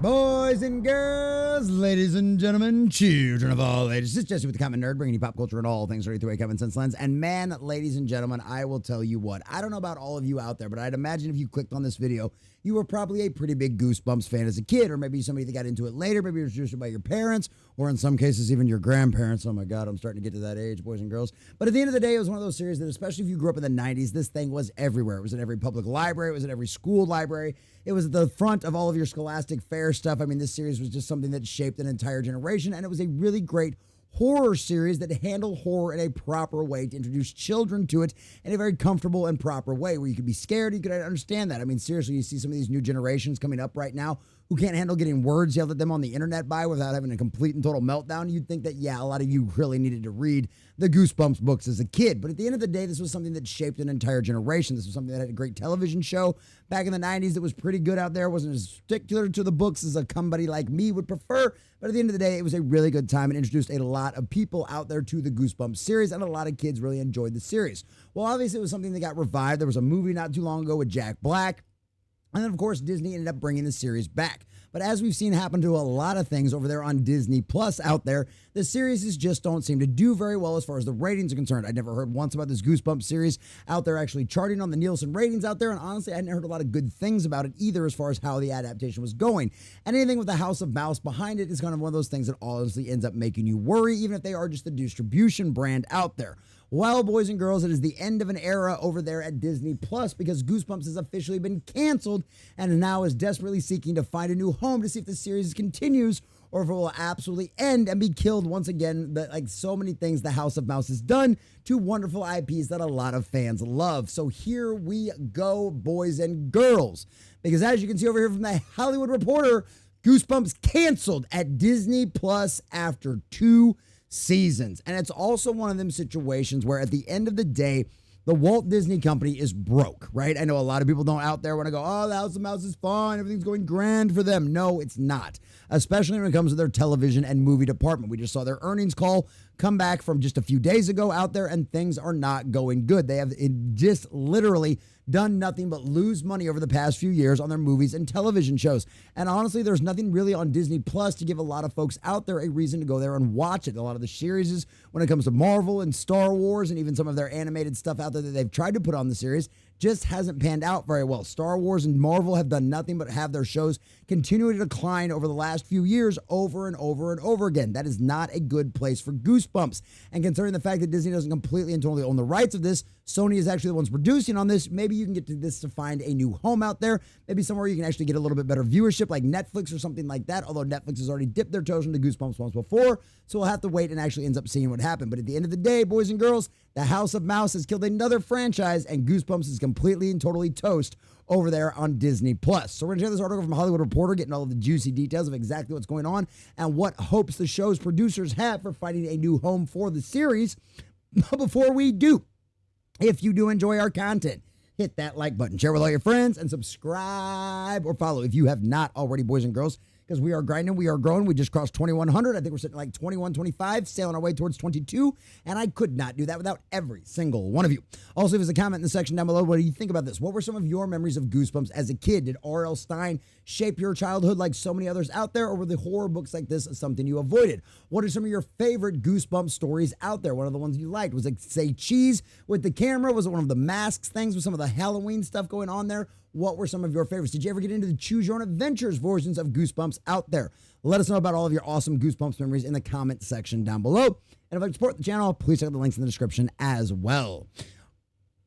Boys and girls, ladies and gentlemen, children of all ages, it's Jesse with the Common Nerd, bringing you pop culture and all things right through a common sense lens. And man, ladies and gentlemen, I will tell you what, I don't know about all of you out there, but I'd imagine if you clicked on this video, you were probably a pretty big Goosebumps fan as a kid, or maybe somebody that got into it later, maybe it was introduced by your parents, or in some cases, even your grandparents. Oh my God, I'm starting to get to that age, boys and girls. But at the end of the day, it was one of those series that, especially if you grew up in the 90s, this thing was everywhere. It was in every public library, it was in every school library, it was at the front of all of your Scholastic Fair stuff. I mean, this series was just something that shaped an entire generation, and it was a really great horror series that handled horror in a proper way to introduce children to it in a very comfortable and proper way where you could be scared, you could understand that. I mean, seriously, you see some of these new generations coming up right now who can't handle getting words yelled at them on the internet by without having a complete and total meltdown. You'd think that, yeah, a lot of you really needed to read the Goosebumps books as a kid. But at the end of the day, this was something that shaped an entire generation. This was something that had a great television show back in the 90s that was pretty good out there. It wasn't as particular to the books as somebody like me would prefer. But at the end of the day, it was a really good time and introduced a lot of people out there to the Goosebumps series, and a lot of kids really enjoyed the series. Well, obviously, it was something that got revived. There was a movie not too long ago with Jack Black. And then, of course, Disney ended up bringing the series back. But as we've seen happen to a lot of things over there on Disney Plus out there, the series just don't seem to do very well as far as the ratings are concerned. I'd never heard once about this Goosebumps series out there actually charting on the Nielsen ratings out there. And honestly, I hadn't heard a lot of good things about it either as far as how the adaptation was going. And anything with the House of Mouse behind it is kind of one of those things that honestly ends up making you worry, even if they are just the distribution brand out there. Well, boys and girls, it is the end of an era over there at Disney Plus because Goosebumps has officially been canceled and now is desperately seeking to find a new home to see if the series continues or if it will absolutely end and be killed once again, like so many things the House of Mouse has done to wonderful IPs that a lot of fans love. So here we go, boys and girls, because as you can see over here from the Hollywood Reporter, Goosebumps canceled at Disney Plus after 2 seasons. And it's also one of them situations where at the end of the day, the Walt Disney Company is broke, right? I know a lot of people don't out there want to go, oh, the House of Mouse is fine, everything's going grand for them. No, it's not, especially when it comes to their television and movie department. We just saw their earnings call come back from just a few days ago out there, and things are not going good. They have just literally done nothing but lose money over the past few years on their movies and television shows. And honestly, there's nothing really on Disney Plus to give a lot of folks out there a reason to go there and watch it. A lot of the series, when it comes to Marvel and Star Wars and even some of their animated stuff out there that they've tried to put on the series, just hasn't panned out very well. Star Wars and Marvel have done nothing but have their shows continue to decline over the last few years over and over and over again. That is not a good place for Goosebumps. And considering the fact that Disney doesn't completely and totally own the rights of this, Sony is actually the ones producing on this. Maybe you can get to this to find a new home out there. Maybe somewhere you can actually get a little bit better viewership like Netflix or something like that. Although Netflix has already dipped their toes into Goosebumps once before. So we'll have to wait and actually ends up seeing what happened. But at the end of the day, boys and girls, the House of Mouse has killed another franchise and Goosebumps is completely and totally toast over there on Disney Plus. So we're going to share this article from Hollywood Reporter, getting all of the juicy details of exactly what's going on and what hopes the show's producers have for finding a new home for the series. But before we do, if you do enjoy our content, hit that like button, share with all your friends, and subscribe or follow if you have not already, boys and girls, because we are grinding, we are growing. We just crossed 2,100. I think we're sitting at like 2125, sailing our way towards 22, and I could not do that without every single one of you. Also, leave us a comment in the section down below. What do you think about this? What were some of your memories of Goosebumps as a kid? Did R.L. Stine shape your childhood like so many others out there, or were the horror books like this something you avoided? What are some of your favorite Goosebumps stories out there? One of the ones you liked was like, say, Cheese with the camera? Was it one of the masks things with some of the Halloween stuff going on there? What were some of your favorites? Did you ever get into the Choose Your Own Adventures versions of Goosebumps out there? Let us know about all of your awesome Goosebumps memories in the comment section down below. And if you'd like to support the channel, please check out the links in the description as well.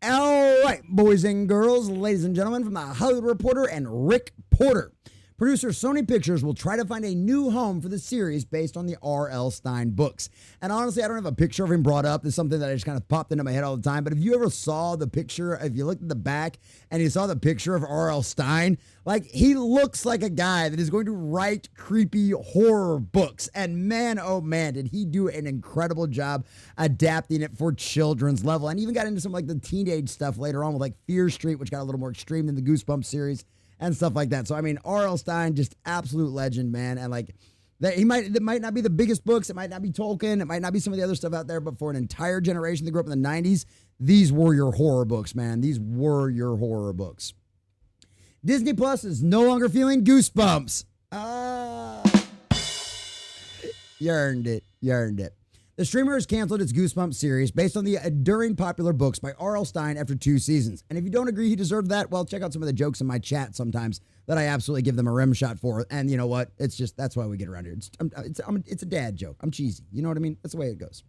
All right, boys and girls, ladies and gentlemen, from the Hollywood Reporter and Rick Porter. Producer Sony Pictures will try to find a new home for the series based on the R.L. Stine books. And honestly, I don't have a picture of him brought up. It's something that I just kind of popped into my head all the time. But if you ever saw the picture, if you looked at the back and you saw the picture of R.L. Stine, like he looks like a guy that is going to write creepy horror books. And man, oh man, did he do an incredible job adapting it for children's level. And even got into some like the teenage stuff later on with like Fear Street, which got a little more extreme than the Goosebumps series and stuff like that. So, I mean, R.L. Stine, just absolute legend, man. And like, it might not be the biggest books. It might not be Tolkien. It might not be some of the other stuff out there. But for an entire generation that grew up in the 90s, these were your horror books, man. These were your horror books. Disney Plus is no longer feeling Goosebumps. You earned it. You earned it. The streamer has canceled its Goosebumps series based on the enduring popular books by R.L. Stine after 2 seasons. And if you don't agree he deserved that, well, check out some of the jokes in my chat sometimes that I absolutely give them a rim shot for. And you know what? It's just, that's why we get around here. It's a dad joke. I'm cheesy. You know what I mean? That's the way it goes.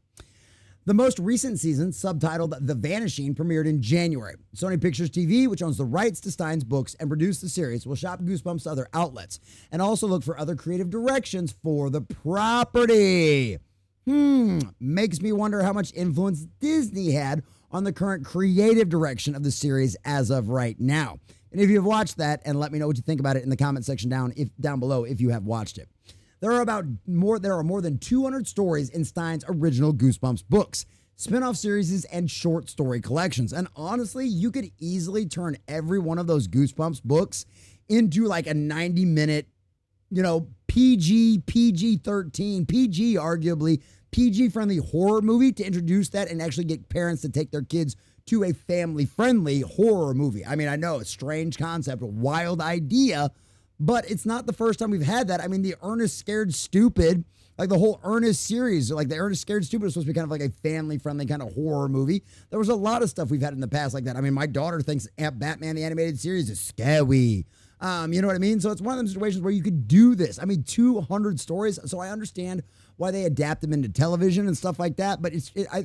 The most recent season, subtitled The Vanishing, premiered in January. Sony Pictures TV, which owns the rights to Stine's books and produced the series, will shop Goosebumps to other outlets and also look for other creative directions for the property. Makes me wonder how much influence Disney had on the current creative direction of the series as of right now. And if you've watched that, and let me know what you think about it in the comment section down below if you have watched it. There are more than 200 stories in Stine's original Goosebumps books, spin-off series, and short story collections. And honestly, you could easily turn every one of those Goosebumps books into like a 90-minute, PG, PG-13, PG arguably, PG-friendly horror movie to introduce that and actually get parents to take their kids to a family-friendly horror movie. I mean, I know, a strange concept, a wild idea, but it's not the first time we've had that. I mean, the Ernest Scared Stupid, like the whole Ernest series, like the Ernest Scared Stupid was supposed to be kind of like a family-friendly kind of horror movie. There was a lot of stuff we've had in the past like that. I mean, my daughter thinks Batman the Animated Series is scary. You know what I mean? So it's one of those situations where you could do this. I mean, 200 stories. So I understand why they adapt them into television and stuff like that. But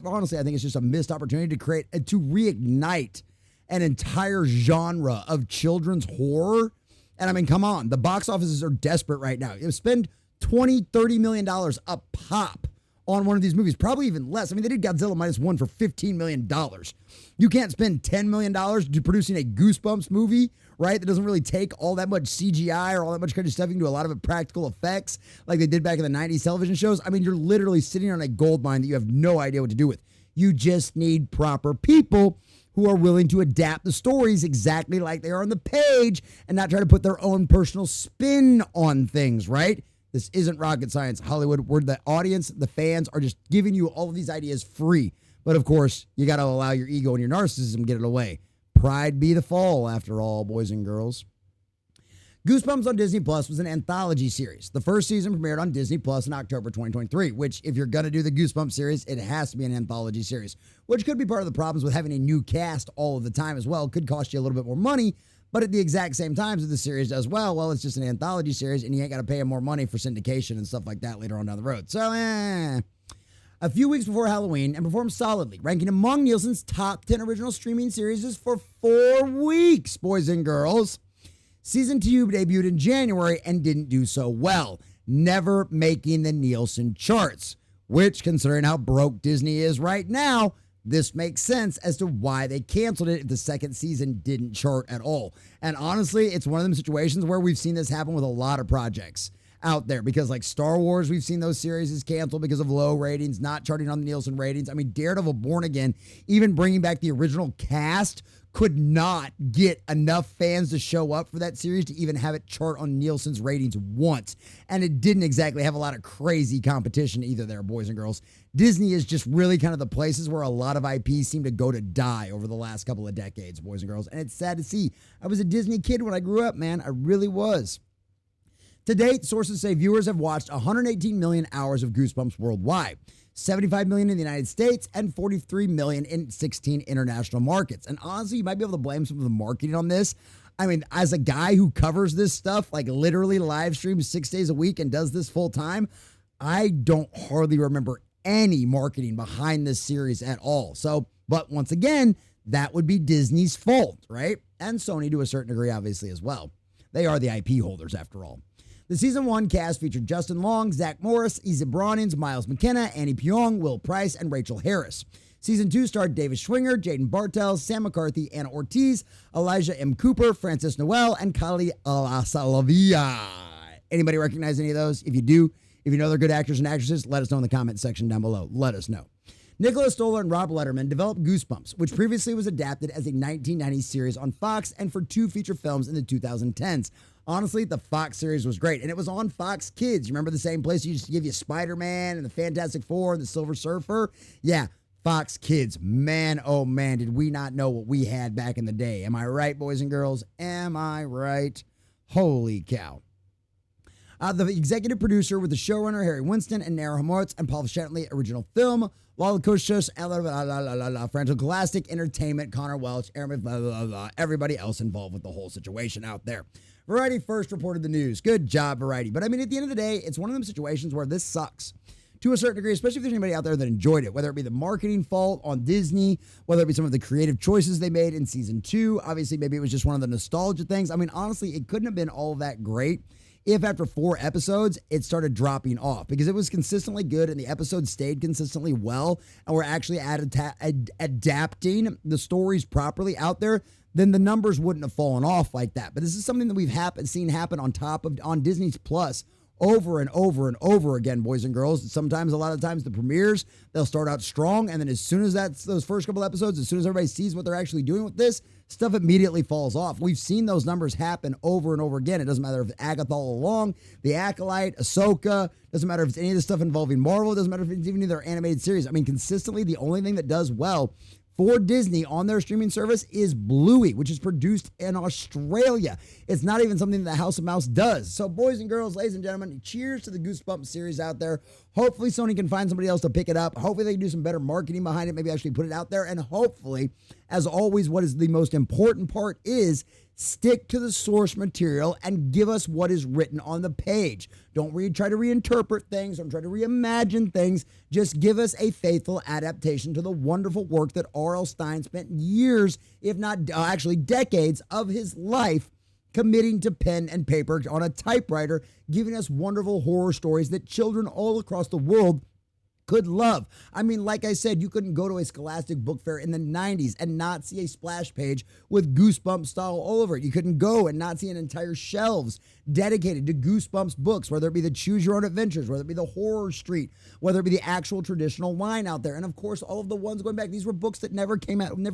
honestly, I think it's just a missed opportunity to reignite an entire genre of children's horror. And I mean, come on, the box offices are desperate right now. Spend $20-30 million a pop on one of these movies, probably even less. I mean, they did Godzilla -1 for $15 million. You can't spend $10 million producing a Goosebumps movie, right? That doesn't really take all that much CGI or all that much kind of stuff. You can do a lot of it practical effects like they did back in the 90s television shows. I mean, you're literally sitting on a gold mine that you have no idea what to do with. You just need proper people who are willing to adapt the stories exactly like they are on the page and not try to put their own personal spin on things, right? This isn't rocket science, Hollywood. Where the audience, the fans are just giving you all of these ideas free. But of course, you got to allow your ego and your narcissism get it away. Pride be the fall, after all, boys and girls. Goosebumps on Disney Plus was an anthology series. The first season premiered on Disney Plus in October 2023, which, if you're going to do the Goosebumps series, it has to be an anthology series, which could be part of the problems with having a new cast all of the time as well. It could cost you a little bit more money, but at the exact same time as the series does well, it's just an anthology series, and you ain't got to pay them more money for syndication and stuff like that later on down the road. So, A few weeks before Halloween, and performed solidly, ranking among Nielsen's top 10 original streaming series for 4 weeks, boys and girls. Season 2 debuted in January and didn't do so well, never making the Nielsen charts, which, considering how broke Disney is right now, this makes sense as to why they canceled it if the second season didn't chart at all. And honestly, it's one of them situations where we've seen this happen with a lot of projects out there, because like Star Wars, we've seen those series is canceled because of low ratings, not charting on the Nielsen ratings. I mean, Daredevil Born Again, even bringing back the original cast, could not get enough fans to show up for that series to even have it chart on Nielsen's ratings once. And it didn't exactly have a lot of crazy competition either there, boys and girls. Disney is just really kind of the places where a lot of IPs seem to go to die over the last couple of decades, boys and girls. And it's sad to see. I was a Disney kid when I grew up, man. I really was. To date, sources say viewers have watched 118 million hours of Goosebumps worldwide, 75 million in the United States, and 43 million in 16 international markets. And honestly, you might be able to blame some of the marketing on this. I mean, as a guy who covers this stuff, like literally live streams 6 days a week and does this full time, I don't hardly remember any marketing behind this series at all. So, but once again, that would be Disney's fault, right? And Sony to a certain degree, obviously, as well. They are the IP holders, after all. The season 1 cast featured Justin Long, Zach Morris, Isa Bronins, Miles McKenna, Annie Pyong, Will Price, and Rachel Harris. Season 2 starred David Schwinger, Jaden Bartels, Sam McCarthy, Anna Ortiz, Elijah M. Cooper, Francis Noel, and Kali Alasalavia. Anybody recognize any of those? If you do, if you know they're good actors and actresses, let us know in the comment section down below. Let us know. Nicholas Stoller and Rob Letterman developed Goosebumps, which previously was adapted as a 1990s series on Fox and for 2 feature films in the 2010s. Honestly, the Fox series was great, and it was on Fox Kids. You remember the same place you used to give you Spider-Man and the Fantastic Four and the Silver Surfer? Yeah, Fox Kids. Man, oh man, did we not know what we had back in the day. Am I right, boys and girls? Am I right? Holy cow. The executive producer with the showrunner Harry Winston and Nara Hamortz and Paul Shantley original film. Lala Kushus, Frantic Entertainment, Connor Welch, everybody else involved with the whole situation out there. Variety first reported the news. Good job, Variety. But I mean, at the end of the day, it's one of them situations where this sucks to a certain degree, especially if there's anybody out there that enjoyed it, whether it be the marketing fault on Disney, whether it be some of the creative choices they made in season 2. Obviously, maybe it was just one of the nostalgia things. I mean, honestly, it couldn't have been all that great if after 4 episodes, it started dropping off, because it was consistently good and the episodes stayed consistently well and we're actually adapting the stories properly out there, then the numbers wouldn't have fallen off like that. But this is something that we've seen happen on Disney's Plus over and over and over again, boys and girls. Sometimes, a lot of times, the premieres, they'll start out strong, and then as soon as those first couple episodes, as soon as everybody sees what they're actually doing with this, stuff immediately falls off. We've seen those numbers happen over and over again. It doesn't matter if it's Agatha all along, The Acolyte, Ahsoka, doesn't matter if it's any of the stuff involving Marvel, doesn't matter if it's even their animated series. I mean, consistently, the only thing that does well for Disney on their streaming service is Bluey, which is produced in Australia. It's not even something that House of Mouse does. So, boys and girls, ladies and gentlemen, cheers to the Goosebumps series out there. Hopefully, Sony can find somebody else to pick it up. Hopefully, they can do some better marketing behind it, maybe actually put it out there. And hopefully, as always, what is the most important part is stick to the source material and give us what is written on the page. Don't try to reinterpret things. Don't try to reimagine things. Just give us a faithful adaptation to the wonderful work that R.L. Stine spent years, if not actually decades, of his life committing to pen and paper on a typewriter, giving us wonderful horror stories that children all across the world could love. I mean, like I said, you couldn't go to a Scholastic book fair in the 90s and not see a splash page with Goosebumps style all over it. You couldn't go and not see an entire shelves dedicated to Goosebumps books, whether it be the Choose Your Own Adventures, whether it be the Horror Street, whether it be the actual traditional line out there. And of course, all of the ones going back, these were books that never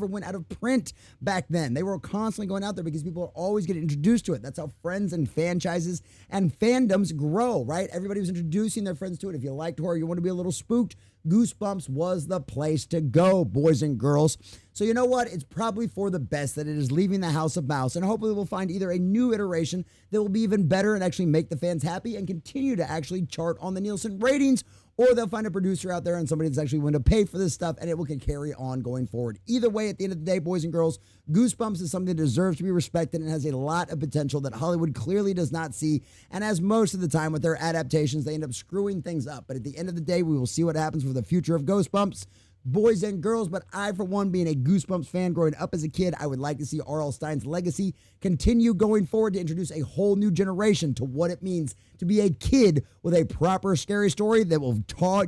went out of print back then. They were constantly going out there because people are always getting introduced to it. That's how friends and franchises and fandoms grow, right? Everybody was introducing their friends to it. If you liked horror, you want to be a little spooked, Goosebumps was the place to go, boys and girls. So you know what? It's probably for the best that it is leaving the House of Mouse, and hopefully we'll find either a new iteration that will be even better and actually make the fans happy and continue to actually chart on the Nielsen ratings, or they'll find a producer out there and somebody that's actually willing to pay for this stuff, and it will carry on going forward. Either way, at the end of the day, boys and girls, Goosebumps is something that deserves to be respected and has a lot of potential that Hollywood clearly does not see, and as most of the time with their adaptations, they end up screwing things up. But at the end of the day, we will see what happens with the future of Goosebumps, boys and girls. But I, for one, being a Goosebumps fan growing up as a kid, I would like to see R.L. Stine's legacy continue going forward to introduce a whole new generation to what it means to be a kid with a proper scary story that will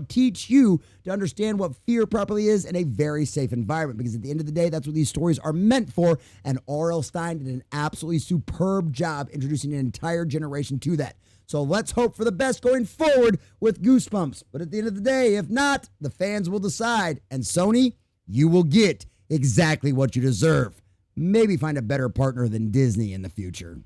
teach you to understand what fear properly is in a very safe environment. Because at the end of the day, that's what these stories are meant for, and R.L. Stine did an absolutely superb job introducing an entire generation to that. So let's hope for the best going forward with Goosebumps. But at the end of the day, if not, the fans will decide. And Sony, you will get exactly what you deserve. Maybe find a better partner than Disney in the future.